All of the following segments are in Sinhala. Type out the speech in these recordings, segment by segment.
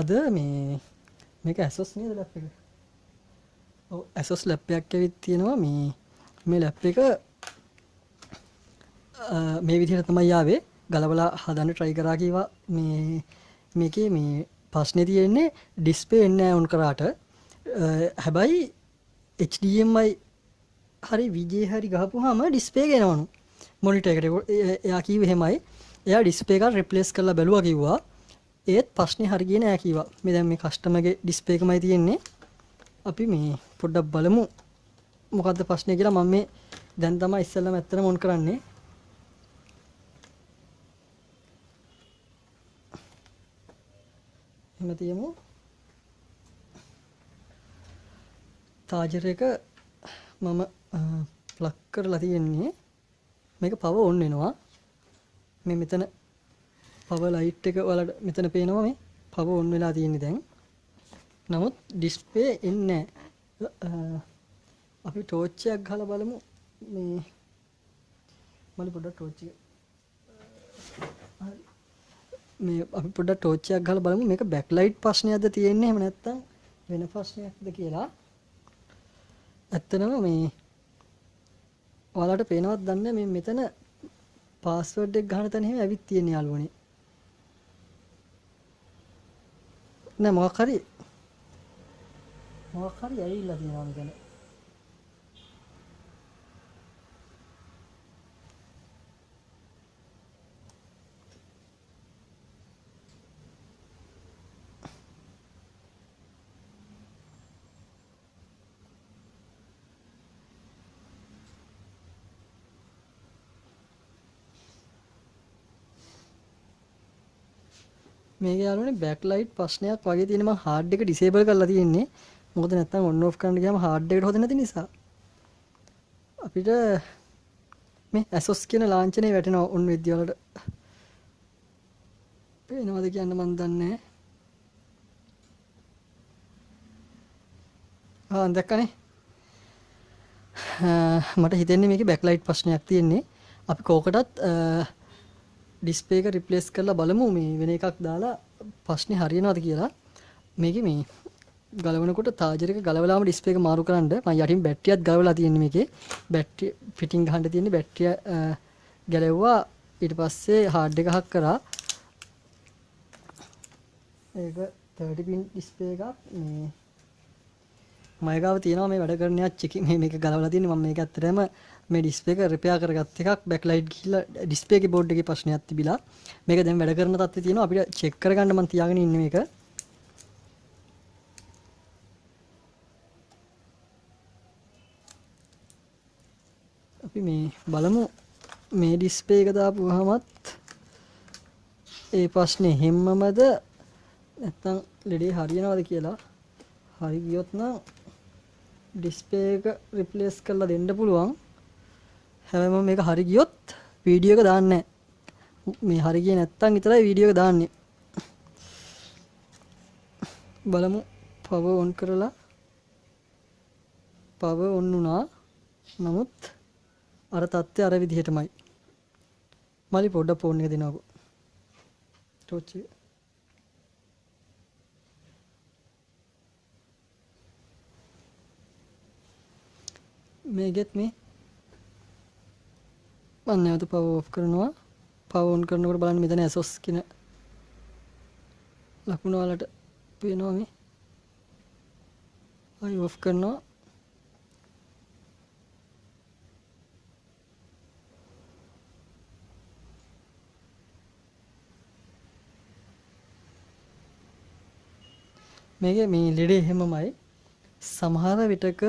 අද මේක asus නේද ලැප් එක? ඔව් asus ලැප් එකක් ඇවිත් තියෙනවා මේ ලැප් එක මේ විදිහට තමයි ආවේ. ගලවලා හදන්න try කරා කීවා මේකේ මේ ප්‍රශ්නේ තියෙන්නේ ඩිස්ප්ලේ එන්නේ නැහැ on කරාට. හැබැයි HDMI හරි VGA හරි ගහපුවාම ඩිස්ප්ලේ එක එනවනු. මොනිටර් එකට එයා කිව්වේ එහෙමයි. එයා ඩිස්ප්ලේ එක රිප්ලේස් කරලා බැලුවා කිව්වා. ඒත් ප්‍රශ්නේ හරි ගියේ නෑ කිව්වා. මේ දැන් මේ කස්ටමර්ගේ ඩිස්ප්ලේ එකමයි තියෙන්නේ. අපි මේ පොඩ්ඩක් බලමු මොකද්ද ප්‍රශ්නේ කියලා. මම මේ දැන් තමයි ඉස්සෙල්ලාම ඇත්තටම ඔන් කරන්නේ. එහෙම තියමු. චාර්ජර් එක මම ප්ලග් කරලා තියෙන්නේ. මේක පවර් ඔන් වෙනවා. මේ මෙතන පවර් ලයිට් එක වලට මෙතන පේනවා මේ පවර් ඔන් වෙලා තියෙන්නේ දැන්. නමුත් ඩිස්ප්ලේ එන්නේ නැහැ. අපි ටෝච් එකක් ගහලා බලමු. මේ මම පොඩ්ඩක් ටෝච් එක මේ අපි පොඩ්ඩක් ටෝච් එකක් ගහලා බලමු මේක බෑක් ලයිට් ප්‍රශ්නයක්ද තියෙන්නේ එහෙම නැත්නම් වෙන ප්‍රශ්නයක්ද කියලා. ඇත්තටම මේ ඔයාලට පේනවද දන්නේ මේ මෙතන පාස්වර්ඩ් එක ගහන තැන එහෙම ඇවිත් තියෙන යාළුවනේ. නෑ මොකක් හරි ඇවිල්ලා තියෙනවා මෙතන. මේක යාළුවනේ බෑක් ලයිට් ප්‍රශ්නයක් වගේ තියෙන මම හાર્ඩ් එක ඩිසේබල් කරලා තියෙන්නේ. මොකද නැත්තම් ඔන් ඔෆ් කරන්න ගියාම හાર્ඩ් එකට හොද නැති නිසා. අපිට මේ asus කියන ලාංඡනේ වැටෙනවා ඔන් වෙද්දි වලට. පේනවද කියන්න මන් දන්නේ නැහැ. දැක්කනේ. මට හිතෙන්නේ මේකේ බෑක් ලයිට් ප්‍රශ්නයක් තියෙන්නේ. අපි කෝකටත් ඩිස්ප්ලේ එක රිප්ලේස් කරලා බලමු මේ වෙන එකක් දාලා ප්‍රශ්නේ හරියනවද කියලා. මේකේ මේ ගලවනකොට චාර්ජර් එක ගලවලාම ඩිස්ප්ලේ එක මාරු කරන්න මම යටින් බැටරියක් ගලවලා තියෙන්නේ මේකේ. බැටරි ෆිටින් ගහන්න තියෙන්නේ බැටරිය ගැලෙව්වා. ඊට පස්සේ හાર્ඩ් එක හක් කරා. ඒක 30 pin ඩිස්ප්ලේ එකක් මේ මයිගාව තියෙනවා මේ වැඩ කරන යක් චෙකින් මේක ගලවලා තියෙන්නේ. මම මේක ඇත්තටම මේ ඩිස්ප්ලේ එක රිපෙයාර් කරගත්ත එකක්. බෑක් ලයිට් ගිහිල්ලා ඩිස්ප්ලේ එකේ බෝඩ් එකේ ප්‍රශ්නයක් තිබිලා මේක දැන් වැඩ කරන තත්ත්වයේ තියෙනවා. අපිට චෙක් කරගන්න මම තියාගෙන ඉන්නේ මේක. අපි මේ බලමු මේ ඩිස්ප්ලේ එක දාපුවාමත් ඒ ප්‍රශ්නේ හැමමද නැත්තම් ලෙඩේ හරියනවද කියලා. හරි ගියොත් නම් ඩිස්ප්ලේ එක රිප්ලේස් කරලා දෙන්න පුළුවන්. හැබැයි මේක හරි ගියොත් වීඩියෝ එක දාන්නේ නැහැ. මේ හරි ගියේ නැත්තම් විතරයි වීඩියෝ එක දාන්නේ. බලමු පවර් ඔන් කරලා. පවර් ඔන් වුණා. නමුත් අර තත්ත්වය අර විදිහටමයි. මලි පොඩ්ඩක් ෆෝන් එක දෙනවකෝ. ටෝච් එක. මේකෙත් මේ මම නැවත පවර් ඔෆ් කරනවා. පවර් ඔන් කරනකොට බලන්න මෙතන asus කියන ලකුණ වලට පේනවා මේ. ආයි ඔෆ් කරනවා. මේකේ මේ ලෙඩේ එහෙමමයි. සමහර විටක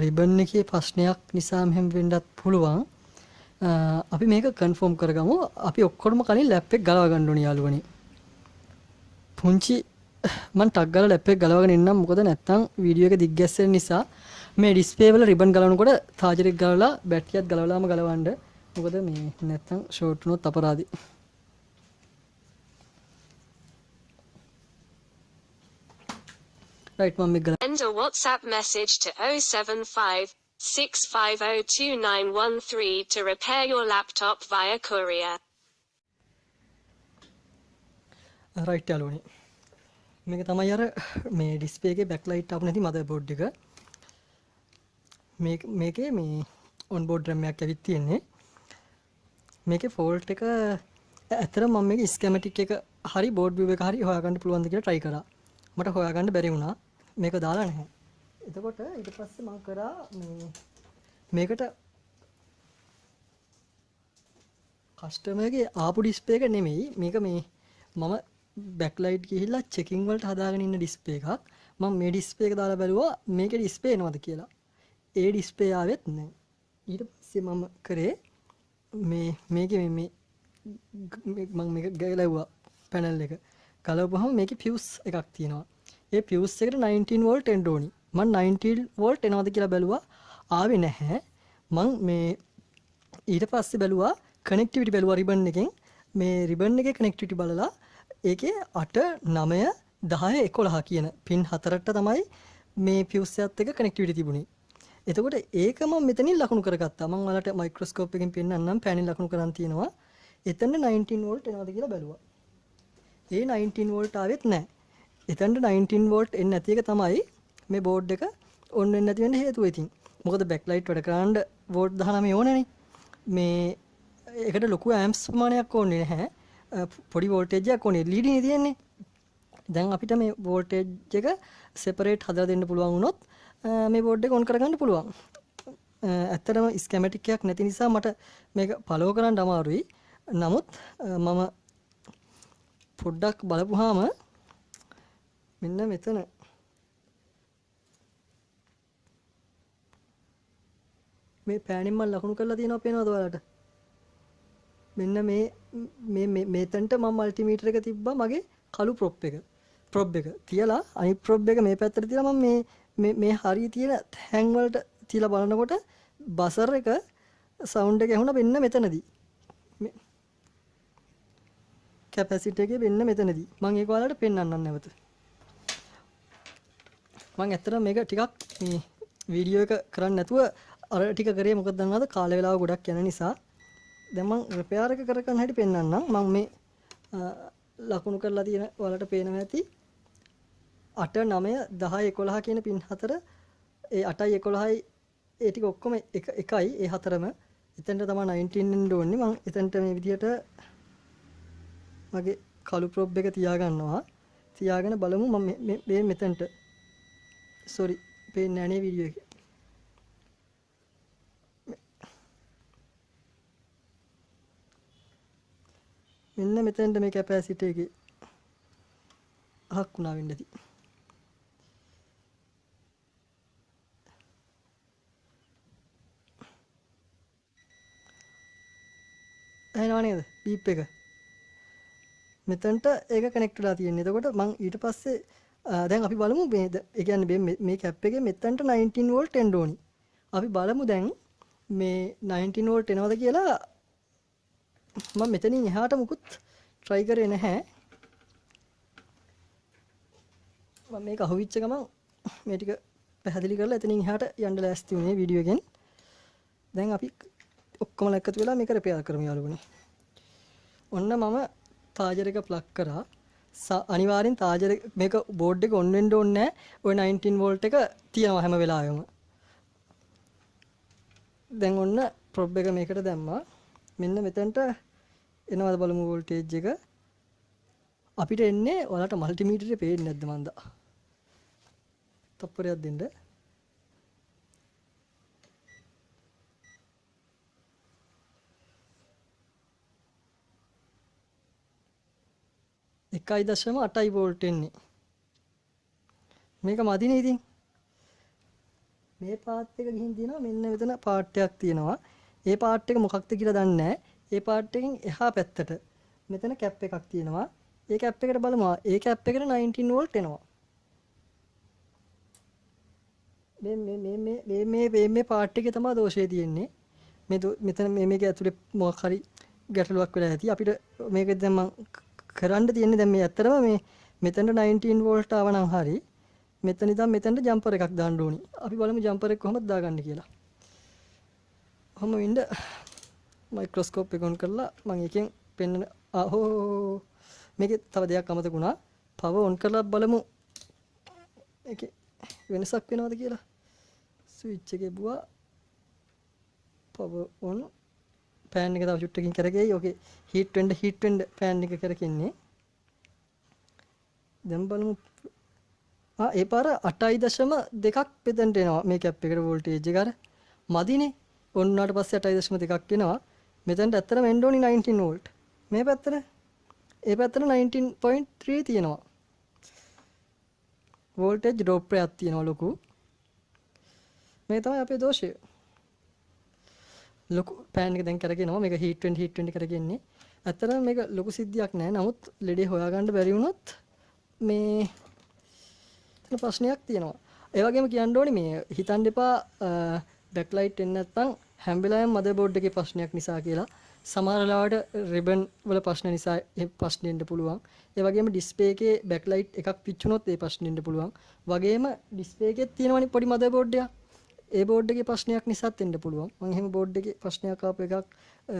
රිබන් එකේ ප්‍රශ්නයක් නිසා මෙහෙම වෙන්නත් පුළුවන්. අපි මේක කන්ෆර්ම් කරගමු. අපි ඔක්කොම කලින් ලැප් එක ගලව ගන්න ඕනේ යාළුවනේ. පුංචි මම ටක් ගාලා ලැප් එක ගලවගෙන ඉන්නම්. මොකද නැත්තම් වීඩියෝ එක දිග්ගැස්සෙන නිසා මේ ඩිස්ප්ලේ වල රිබන් ගලවනකොට චාර්ජර් එක ගලවලා බැටරියත් ගලවලාම ගලවන්න. මොකද මේ නැත්තම් ෂෝට් වුණොත් අපරාධි. right මම මේක Send a WhatsApp message to 075-650-2913 to repair your laptop via courier. right යාළුවනේ. මේක තමයි අර මේ ඩිස්ප්ලේ එකේ බෑක්ලයිට් ආපු නැති මදර්බෝඩ් එක. මේකේ මේ ඔන් බෝඩ් RAM එකක් ඇවිත් තියෙන්නේ. මේකේ ෆෝල්ට් එක ඇත්තටම මම මේක ස්කෙමැටික් එක හරි බෝඩ් view එක හරි හොයාගන්න පුළුවන්ද කියලා try කරා. මට හොයාගන්න බැරි වුණා. මේක දාලා නැහැ. එතකොට ඊට පස්සේ මම කරා මේකට කස්ටමර්ගේ ආපු ඩිස්ප්ලේ එක නෙමෙයි මේක මේ මම බෑක්ලයිට් ගිහිල්ලා චෙකින් වලට හදාගෙන ඉන්න ඩිස්ප්ලේ එකක්. මම මේ ඩිස්ප්ලේ එක දාලා බැලුවා මේකේ ඩිස්ප්ලේ එනවද කියලා. ඒ ඩිස්ප්ලේ ආවෙත් නැහැ. ඊට පස්සේ මම කරේ මේකේ මම මේක ගලවුවා පැනල් එක. ගලවපුවහම මේකේ ෆියුස් එකක් තියෙනවා. ඒ ෆියුස් එකට 19 වෝල්ට් එන්න ඕනි. මම 19 වෝල්ට් එනවද කියලා බැලුවා. ආවේ නැහැ. මම මේ ඊට පස්සේ බැලුවා කනෙක්ටිවිටි බැලුවා රිබන් එකෙන්. මේ රිබන් එකේ කනෙක්ටිවිටි බලලා ඒකේ 8 9 10 11 කියන පින් හතරට තමයි මේ ෆියුස් එකත් එක්ක කනෙක්ටිවිටි තිබුණේ. එතකොට ඒක මම මෙතනින් ලකුණු කරගත්තා. මම ඔයාලට මයික්‍රොස්කෝප් එකෙන් පෙන්නන්නම් පෑනින් ලකුණු කරන් තියෙනවා. එතන 19 වෝල්ට් එනවද කියලා බැලුවා. ඒ 19 වෝල්ට් ආවෙත් නැහැ. එතනට 19 වෝල්ට් එන්නේ නැති එක තමයි මේ බෝඩ් එක ඔන් වෙන්නේ නැති වෙන්න හේතුව ඉතින්. මොකද බෑක්ලයිට් වැඩ කරන්න වෝල්ට් 19 ඕනේනේ. මේ ඒකට ලොකු ඇම්ප්ස් ප්‍රමාණයක් ඕනේ නැහැ. පොඩි වෝල්ටේජ් එකක් ඕනේ. LED නේ තියෙන්නේ. දැන් අපිට මේ වෝල්ටේජ් එක සෙපරේට් හදලා දෙන්න පුළුවන් වුණොත් මේ බෝඩ් එක ඔන් කරගන්න පුළුවන්. ඇත්තටම ස්කෙමැටික් එකක් නැති නිසා මට මේක ෆලෝ කරන්න අමාරුයි. නමුත් මම පොඩ්ඩක් බලපුවාම මෙන්න මෙතන මේ පෑනින් මම ලකුණු කරලා තියෙනවා පේනවද ඔයාලට? මෙන්න මේ මෙතනට මම මල්ටිමීටර් එක තිබ්බා මගේ කළු ප්‍රොබ් එක තියලා අනිත් ප්‍රොබ් එක මේ පැත්තට තියලා මම මේ හරිය තියෙන හැං වලට තියලා බලනකොට බසර් එක සවුන්ඩ් එක ඇහුණා මෙන්න මෙතනදී. කැපැසිටි එකේ මෙන්න මෙතනදී. මම ඒක ඔයාලට පෙන්නන්නම් නැවත. මම ඇත්තටම මේක ටිකක් මේ වීඩියෝ එක කරන්න නැතුව අර ටික කරේ මොකද දන්නවද කාලය වේලාව ගොඩක් යන නිසා. දැන් මම රිපෙයාර් එක කරගන්න හැටි පෙන්නන්නම්. මම මේ ලකුණු කරලා තියෙන ඔයාලට පේනවා ඇති 8 9 10 11 කියන පින් හතර ඒ 8යි 11යි ඒ ටික ඔක්කොම එකයි ඒ හතරම එතනට තමයි 19 එන්න ඕනේ. මම එතනට මේ විදියට මගේ කළු ප්‍රොබ් එක තියාගන්නවා. තියාගෙන බලමු මම මේ මෙතනට සෝරි පේන්නේ නැහැ නේ වීඩියෝ එකේ. මෙන්න මෙතනට මේ කැපැසිටි එකේ අහක් වුණා වෙන්න ඇති. ඇහෙනව නේද? බීප් එක. මෙතනට ඒක කනෙක්ට් වෙලා තියෙන්නේ. එතකොට මම ඊට පස්සේ දැන් අපි බලමු මේ ඒ කියන්නේ මේ කැප් එකේ මෙතනට 19 වෝල්ට් එන්න ඕනි. අපි බලමු දැන් මේ 19 වෝල්ට් එනවද කියලා. මම මෙතනින් එහාට මුකුත් try කරේ නැහැ. මම මේක අහුවිච්ච ගමන් මේ ටික පැහැදිලි කරලා එතනින් එහාට යන්න ලෑස්ති වුණේ වීඩියෝ එකෙන්. දැන් අපි ඔක්කොම එකතු වෙලා මේක රිපෙයාර් කරමු යාළුවනේ. ඔන්න මම තාජර් එක ප්ලග් කරා. අනිවාර්යෙන් තාජර් මේක බෝඩ් එක ඔන් වෙන්න ඕනේ නැහැ. ඔය 19 වෝල්ට් එක තියනවා හැම වෙලාවෙම. දැන් ඔන්න ප්‍රොබ් එක මේකට දැම්මා. මෙන්න මෙතනට එනවද බලමු වෝල්ටේජ් එක. අපිට එන්නේ ඔයාලට මල්ටිමීටරේ පේන්නේ නැද්ද මන්දා? තප්පරයක් දෙන්න. එකයි දශම 8යි වෝල්ට් එන්නේ. මේක මදිනේ ඉතින්. මේ පාත් එක ගිහින් දිනවා මෙන්න මෙතන පාට් එකක් තියෙනවා. ඒ පාට් එක මොකක්ද කියලා දන්නේ නැහැ. ඒ පාට් එකෙන් එහා පැත්තට මෙතන කැප් එකක් තියෙනවා. ඒ කැප් එකට බලමු. ඒ කැප් එකට 19 වෝල්ට් එනවා. මේ පාට් එකේ තමයි දෝෂය තියෙන්නේ. මෙතන මේක ඇතුලේ මොකක් හරි ගැටලුවක් වෙලා ඇති. අපිට මේක දැන් මම කරන්න තියෙන්නේ දැන් මේ ඇත්තටම මේ මෙතනට 19 වෝල්ට් ආව නම් හරි. මෙතන ඉඳන් මෙතනට ජම්පර් එකක් දාන්න ඕනි. අපි බලමු ජම්පර් එක කොහොමද දාගන්නේ කියලා. කොහොම වෙන්න මයික්‍රොස්කෝප් එක ඔන් කරලා මම එකෙන් පෙන්නන මේකේ තව දෙයක් අමතක වුණා. power on කරලා බලමු ඒකේ වෙනසක් වෙනවද කියලා ස්විච් එකේ බුවා power on fan එක තව චුට්ටකින් කරගෙයි ඕකේ heat වෙන්න fan එක කරකින්නේ දැන් බලමු ඒ පාර 8.2ක් පෙදෙන්ට එනවා මේ කැප් එකට වෝල්ටේජ් එක අර මදිනේ ඔන්නාට පස්සේ 8.2ක් එනවා මෙතනට ඇත්තටම එන්න ඕනි 19 වෝල්ට් මේ පැත්තට ඒ පැත්තට 19.3 තියෙනවා වෝල්ටේජ් ඩ්‍රොප් එකක් තියෙනවා ලොකු මේ තමයි අපේ දෝෂය ලොකු පෑන් එක දැන් කරගෙනවා මේක හීට් වෙන්න කරගෙන්නේ ඇත්තටම මේක ලොකු සිද්ධියක් නෑ නමුත් ලෙඩේ හොයාගන්න බැරි වුණොත් මේ එතන ප්‍රශ්නයක් තියෙනවා ඒ වගේම කියන්න ඕනේ මේ හිතන්න එපා බෑක්ලයිට් එන්නේ නැත්නම් හැම වෙලාවෙම මදර්බෝඩ් එකේ ප්‍රශ්නයක් නිසා කියලා සමහර වෙලාවට රිබන් වල ප්‍රශ්න නිසා ඒ ප්‍රශ්නේ එන්න පුළුවන් ඒ වගේම ඩිස්ප්ලේ එකේ බෑක්ලයිට් එකක් පිච්චුනොත් ඒ ප්‍රශ්නේ එන්න පුළුවන් වගේම ඩිස්ප්ලේ එකේ තියෙනවනේ පොඩි මදර්බෝඩ් එකක් ඒ බෝඩ් එකේ ප්‍රශ්නයක් නිසාත් එන්න පුළුවන් මම එහෙම බෝඩ් එකේ ප්‍රශ්නයක් ආපු එකක්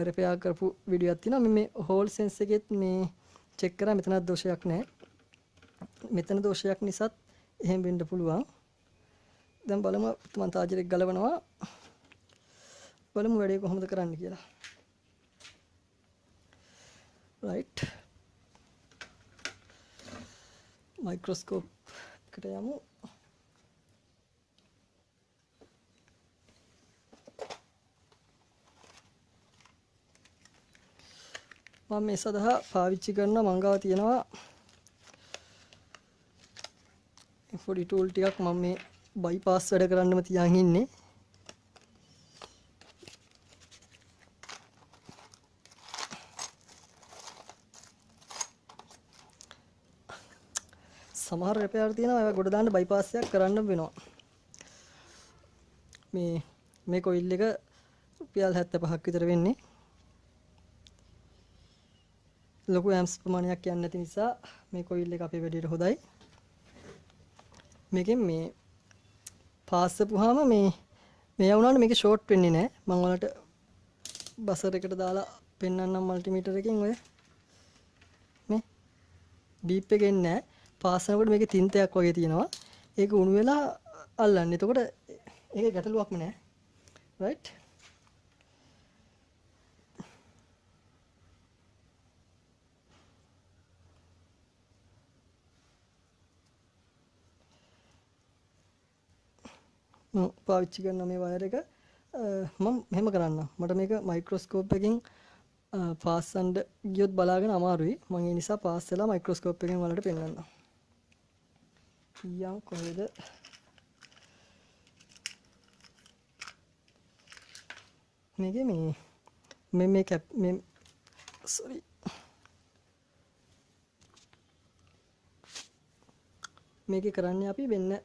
රිපෙයාර් කරපු වීඩියෝ එකක් තියෙනවා මේ හෝල් සෙන්ස් එකෙත් මේ චෙක් කරා මෙතනත් දෝෂයක් නැහැ මෙතන දෝෂයක් නිසාත් එහෙම වෙන්න පුළුවන් දැන් බලමු මම තාජරෙක් ගලවනවා බලමු වැඩේ කොහොමද කරන්න කියලා right microscope එකට යමු මම මේ සඳහා පාවිච්චි කරන මංගාව තියෙනවා පොඩි ටූල් ටිකක් මම මේ බයිපාස් වැඩ කරන්නම තියන් ඉන්නේ සමහර රිපෙයාර් තියෙනවා ඒවා ගොඩ දාන්න බයිපාස් එකක් කරන්න වෙනවා මේ කොයිල් එක රුපියල් 75ක් විතර වෙන්නේ ලොකු ඇම්ස් ප්‍රමාණයක් යන්නේ නැති නිසා මේ කොයිල් එක අපේ වැඩේට හොඳයි මේකෙන් මේ පාස්සපුවාම මේ වුණාට මේක ෂෝට් වෙන්නේ නැහැ මම ඔයාලට බසර් එකට දාලා පෙන්නන්නම් මල්ටිමීටර් එකෙන් ඔය මේ බීප් එක එන්නේ නැහැ පාස්සනකොට මේකේ තින්තයක් වගේ තියෙනවා ඒක උණු වෙලා අල්ලන්නේ එතකොට ඒකේ ගැටලුවක්ම නැහැ right පාවිච්චි කරන මේ වයර් එක මම මෙහෙම කරන්නම් මට මේක මයික්‍රොස්කෝප් එකකින් පාස් අන්න ගියොත් බලාගෙන අමාරුයි මම ඒ නිසා පාස් වෙලා මයික්‍රොස්කෝප් එකෙන් වලට පෙන්නන්නම් ඊයන් කොහෙද මේකේ මේ කැප් මේ sorry මේකේ කරන්නේ අපි වෙන්න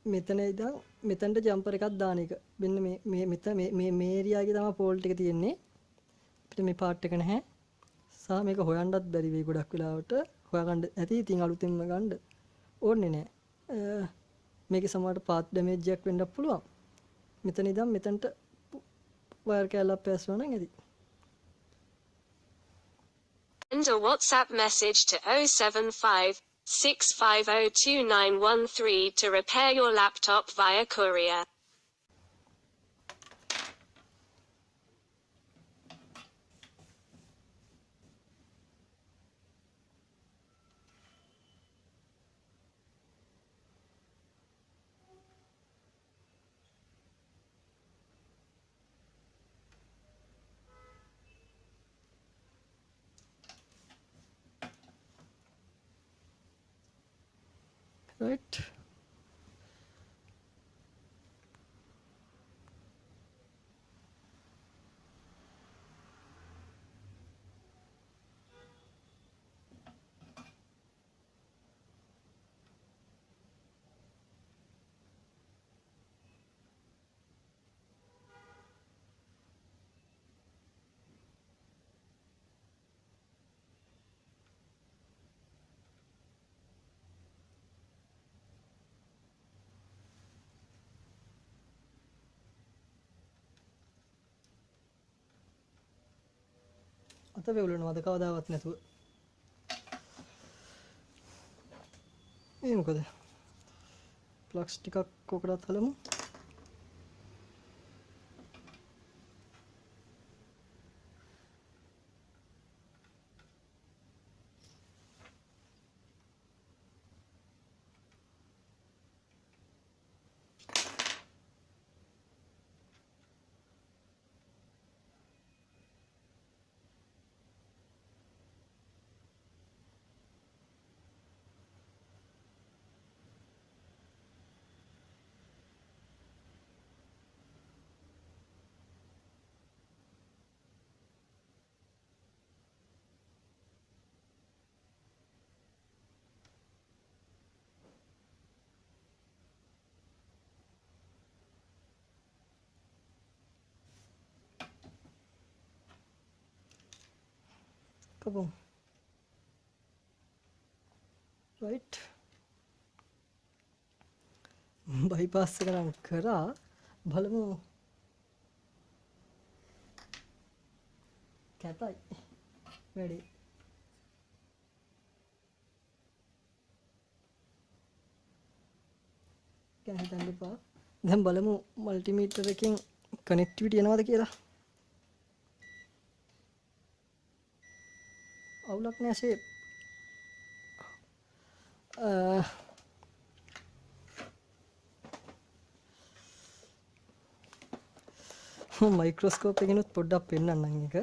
මෙතන ඉඳන් මෙතනට ජම්පර් එකක් දාන එක. මෙන්න මේ මෙතන මේ ඒරියාවේ තමයි ෆෝල්ට් එක තියෙන්නේ. අපිට මේ පාර්ට් එක නැහැ. සහ මේක හොයන්නත් බැරි වෙයි ගොඩක් වෙලාවට. හොයාගන්න ඇති ඉතින් අලුතෙන්ම ගන්න ඕනේ නැහැ. මේකේ සමහරට පාත් ඩැමේජ් එකක් වෙන්නත් පුළුවන්. මෙතන ඉඳන් මෙතනට වයර් කැලක් පැස්සුවා නම් ඇති. Send a WhatsApp message to 075-650-2913 to repair your laptop via courier. Right. අත වෙවුලනවාද කවදාවත් නැතුව මේ මොකද ප්ලග්ස් ටිකක් කොකටත් හලමු. කපමු. right bypass එක නම් කරා බලමු. කැතයි වැඩි. ගැන හිතන්න එපා. දැන් බලමු මල්ටිමීටර් එකෙන් කනෙක්ටිවිටි එනවද කියලා. අවුලක් නෑ ෂේප්. මයික්‍රොස්කෝප් එකෙනුත් පොඩ්ඩක් පෙන්නන්නම් එක.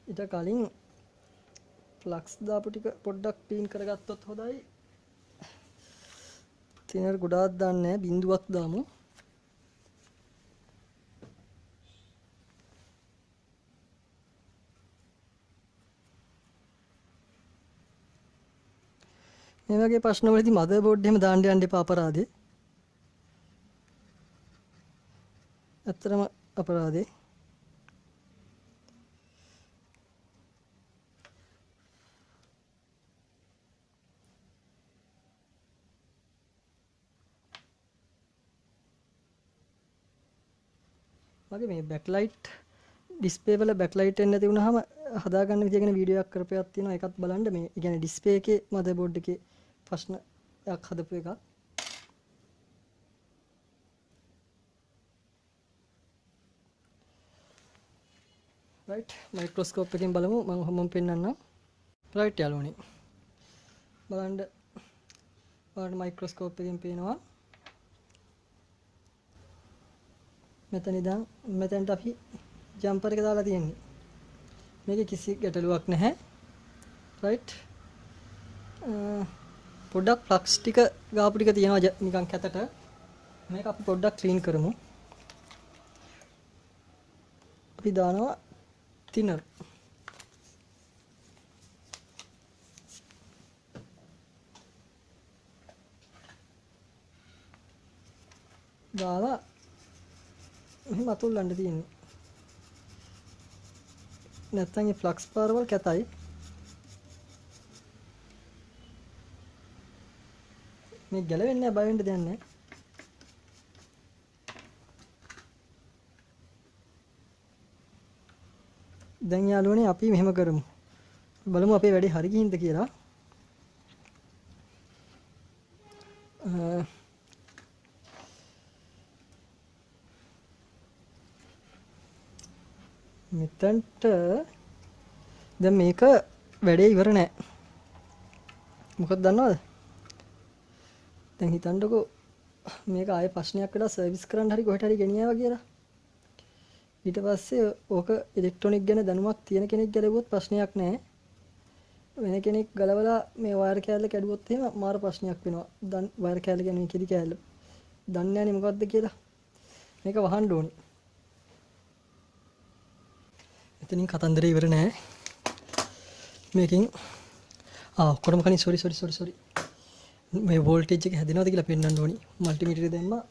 ඊට කලින් ෆ්ලක්ස් දාපු ටික පොඩ්ඩක් ක්ලීන් කරගත්තොත් හොඳයි. තිනර ගොඩාක් දාන්නේ නැහැ, බිඳුවක් දාමු. මේ වගේ ප්‍රශ්නවලදී මදර් බෝඩ් එහෙම දාන්න යන්න එපා අපරාධේ. ඇත්තටම අපරාධේ. වගේ මේ බෑක්ලයිට් ඩිස්ප්ලේ වල බෑක්ලයිට් එන්නේ නැති වුනහම හදාගන්න විදිය ගැන වීඩියෝ එකක් කරපයක් තියෙනවා. ඒකත් බලන්න. මේ කියන්නේ ඩිස්ප්ලේ එකේ මදර් බෝඩ් එකේ ප්‍රශ්නයක් හදපු එකක්. right මයික්‍රොස්කෝප් එකෙන් බලමු. මම ඔහොමම පෙන්නන්නම්. right යාළුවනි. බලන්න ඔයාලට මයික්‍රොස්කෝප් එකෙන් පේනවා. මෙතන ඉඳන් මෙතනට අපි ජම්පර් එක දාලා තියෙන්නේ. මේකේ කිසි ගැටලුවක් නැහැ. right පොඩ්ඩක් ෆ්ලක්ස් ටික ගාපු ටික තියෙනවා නිකන් කැතට. මේක අපි පොඩ්ඩක් ක්ලීන් කරමු. අපි දානවා තිනර්. දාලා මෙහෙම අතුල්ලන්න තියෙන්නේ. නැත්තම් මේ ෆ්ලක්ස් පාරවල් කැතයි. මේ ගැලවෙන්නේ නැහැ, බය වෙන්න දෙයක් නැහැ. දැන් යාළුවනේ අපි මෙහෙම කරමු. බලමු අපේ වැඩේ හරි ගිහින්ද කියලා. මෙතනට දැන් මේක වැඩේ ඉවර නෑ. මොකද දන්නවද? දැන් හිතන්නකෝ මේක ආයේ ප්‍රශ්නයක් වෙලා සර්විස් කරන්න හරි කොහෙට හරි ගෙනියනවා කියලා. ඊට පස්සේ ඕක ඉලෙක්ට්‍රොනික ගැන දැනුමක් තියෙන කෙනෙක් ගැලවුවොත් ප්‍රශ්නයක් නෑ. වෙන කෙනෙක් ගලවලා මේ වයර් කෑල්ල කැඩුවොත් එහෙම මාර ප්‍රශ්නයක් වෙනවා. දැන් වයර් කෑල්ල කියන්නේ මේ කිරි කෑල්ල. දන්නේ නැනේ මොකද්ද කියලා. මේක වහන්න ඕනේ. එතනින් කතන්දරේ ඉවර නෑ. මේකෙන් ඔක්කොම කලින් සෝරි. මේ වෝල්ටේජ් එක හැදෙනවද කියලා පෙන්වන්න ඕනි. මල්ටිමීටරේ දැම්මා.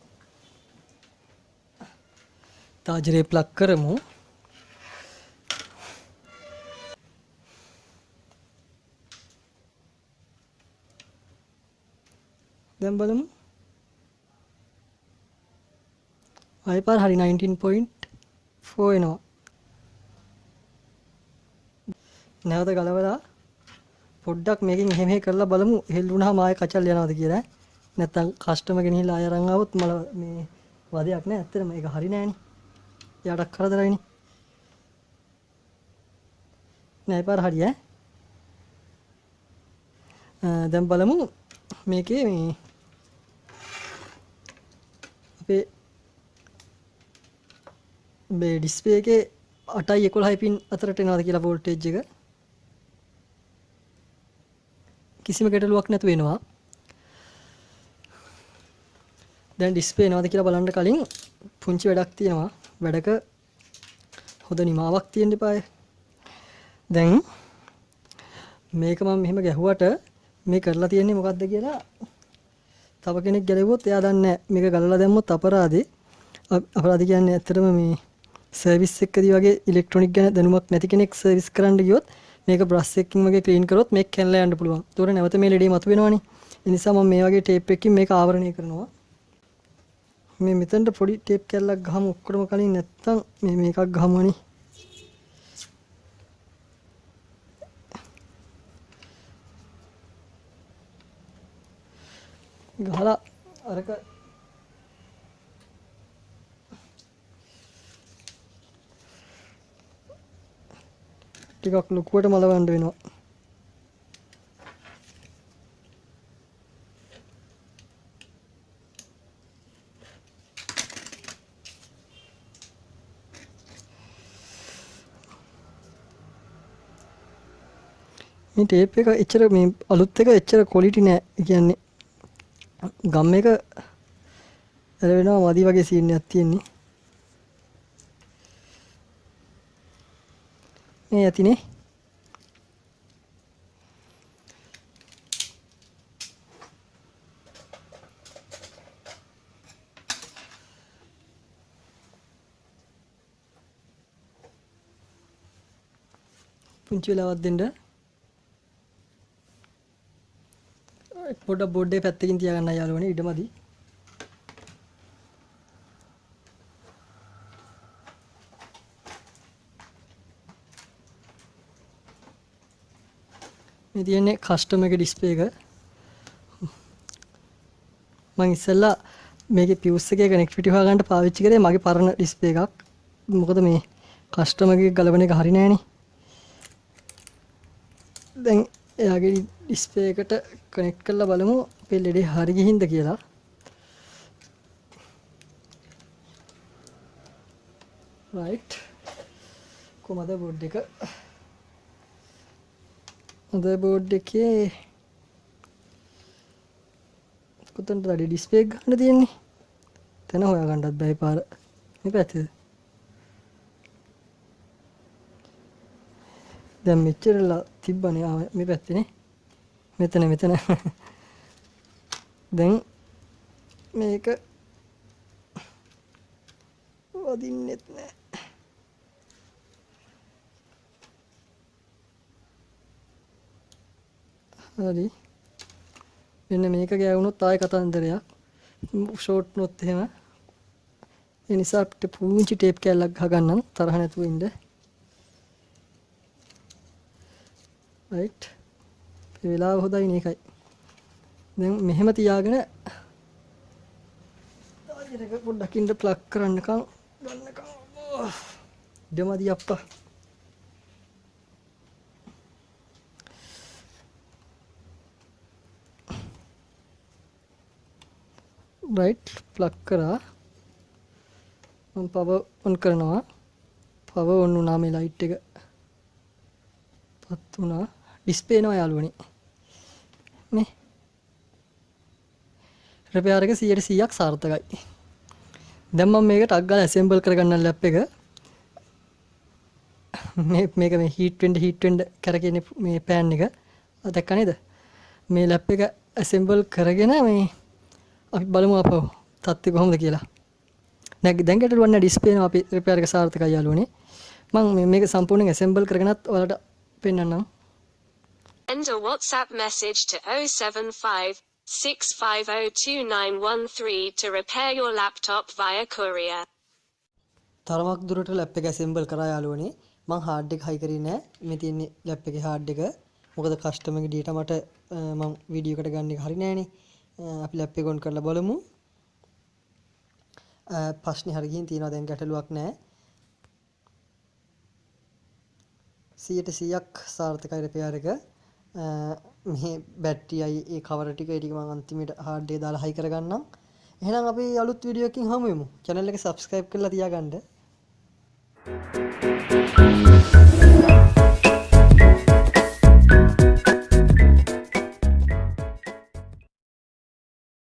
තාජරේ ප්ලග් කරමු. දැන් බලමු. ආයෙ පාර හරි 19.4 එනවා. නැවත ගලවලා පොඩ්ඩක් මේකෙන් එහෙම කරලා බලමු හෙල්ලුණාම ආයෙ කචල් යනවාද කියලා. නැත්තම් කස්ටමර් ගෙනහිලා ආයෙ අරන් ආවොත් මල මේ වදයක් නෑ. ඇත්තටම ඒක හරි නෑනේ. එයාට කරදරයිනේ. නෑ පාර හරි ඈ. දැන් බලමු මේකේ මේ අපේ මේ ඩිස්ප්ලේ එකේ 8යි 11යි පින් අතරට එනවාද කියලා වෝල්ටේජ් එක. කිසිම ගැටලුවක් නැතු වෙනවා. දැන් ඩිස්ප්ලේ එනවාද කියලා බලන්න කලින් පුංචි වැඩක් තියෙනවා. වැඩක හොඳ නිමාවක් තියෙන්න එපාය. දැන් මේක මම මෙහෙම ගැහුවට මේ කරලා තියෙන්නේ මොකද්ද කියලා තව කෙනෙක් ගැලෙව්වොත් එයා දන්නේ නැහැ. මේක ගලලා දැම්මොත් අපරාධේ. අපරාධ කියන්නේ ඇත්තටම මේ සර්විස් එකකදී වගේ ඉලෙක්ට්‍රොනික ගැන දැනුමක් නැති කෙනෙක් සර්විස් කරන්න ගියොත් මේක බ්‍රෂ් එකකින් වගේ ක්ලීන් කරොත් මේක කැල්ලා යන්න පුළුවන්. ඒතකොට නැවත මේ ලෙඩේ මතුවෙනවනේ. ඒ නිසා මම මේ වගේ ටේප් එකකින් මේක ආවරණය කරනවා. මේ මෙතනට පොඩි ටේප් කැල්ලක් ගහමු ඔක්කොම කලින් නැත්තම් මේ මේකක් ගහමුවනේ. ගහලා අරක ටිකක් ලොකුවට මලවන්න වෙනවා. මේ ටේප් එක එච්චර මේ අලුත් එක එච්චර ක්වොලිටි නෑ. ඒ කියන්නේ ගම් එක එළවෙනවා මදි වගේ සීන් එකක් තියෙන්නේ. මේ ඇතිනේ. පුංචි වෙලාවක් දෙන්න. පොඩ්ඩක් බෝඩ් එක පැත්තකින් තියාගන්න යාළුවනේ ඉඩමදි. මේ තියෙන්නේ කස්ටමර් එක ඩිස්ප්ලේ එක. මම ඉස්සෙල්ලා මේකේ පියුස් එකේ කනෙක්ටිවිටි හොයාගන්න පාවිච්චි කරේ මගේ පරණ ඩිස්ප්ලේ එකක්. මොකද මේ කස්ටමර් එකේ ගලවන එක හරි නෑනේ. දැන් එයාගේ ඩිස්ප්ලේ එකට කනෙක්ට් කරලා බලමු අපේ ලෙඩේ හරි ගිහින්ද කියලා. රයිට්. කොහමද බෝඩ් එක? මදර්බෝඩ් එකේ කොතනද ඩිස්ප්ලේ එක ගන්න තියෙන්නේ? තන හොයාගන්නත් බැහැ පාර. මේ පැත්තේ. දැන් මෙච්චරලා තිබ්බනේ මේ පැත්තේනේ. මෙතන. දැන් මේක වදින්නෙත් නෑ. හරි. මෙන්න මේක ගෑවුනොත් ආයෙ කතන්දරයක්. ෂෝට් නොත් එහෙම. ඒ නිසා අපිට පුංචි ටේප් කෑල්ලක් ගහගන්නම් තරහ නැතුව ඉන්න. රයිට්. ඒ වෙලාව හොඳයි නේ එකයි. දැන් මෙහෙම තියාගෙන තාජරක පොඩ්ඩක් ඉන්න ප්ලග් කරන්නකම් ගන්නකම්. දෙමදි අප්පා. රයිට් ප්ලග් කරා. මම පවර් ඔන් කරනවා. පවර් ඔන් වුණා මේ ලයිට් එක. පත් වුණා. ඩිස්ප්ලේ එනවා යාළුවනේ. මේ රිපෙයාර් එක 100%ක් සාර්ථකයි. දැන් මම මේක ටක් ගාලා ඇසෙම්බල් කරගන්න ලැප් එක. මේක මේ හීට් වෙන්න කරගෙන මේ පෑන් එක දැක්ක නේද? මේ ලැප් එක ඇසෙම්බල් කරගෙන මේ අපි බලමු අපෝ තත්ත්වය කොහොමද කියලා. දැන් ගැටලුවක් නැහැ ඩිස්ප්ලේ එනවා අපි රිපෙයාර් එක සාර්ථකයි යාළුවනේ. මම මේක සම්පූර්ණයෙන් ඇසෙම්බල් කරගෙනත් ඔයාලට පෙන්නන්නම්. Send a WhatsApp message to 075 6502913 to repair your laptop via courier. තරමක් දුරට ලැප් එක ඇසෙම්බල් කරා යාළුවනේ. මම හાર્ඩ් එක හයි කරේ නැහැ. මේ තියෙන්නේ ලැප් එකේ හાર્ඩ් එක. මොකද කස්ටමර්ගේ data මට මම වීඩියෝ එකට ගන්න එක හරි නෑනේ. අපි ලැප් එක ඔන් කරලා බලමු. ප්‍රශ්නේ හරි ගිහින් තියෙනවා දැන් ගැටලුවක් නෑ. 100%ක් සාර්ථකයි රිපෙයාර් එක. මේ බැටරියයි ඒ කවර ටික ඒ ටික මම අන්තිමට හાર્ඩ් එක දාලා හයි කරගන්නම්. එහෙනම් අපි අලුත් වීඩියෝ එකකින් හමු වෙමු. channel එක subscribe කරලා තියාගන්න.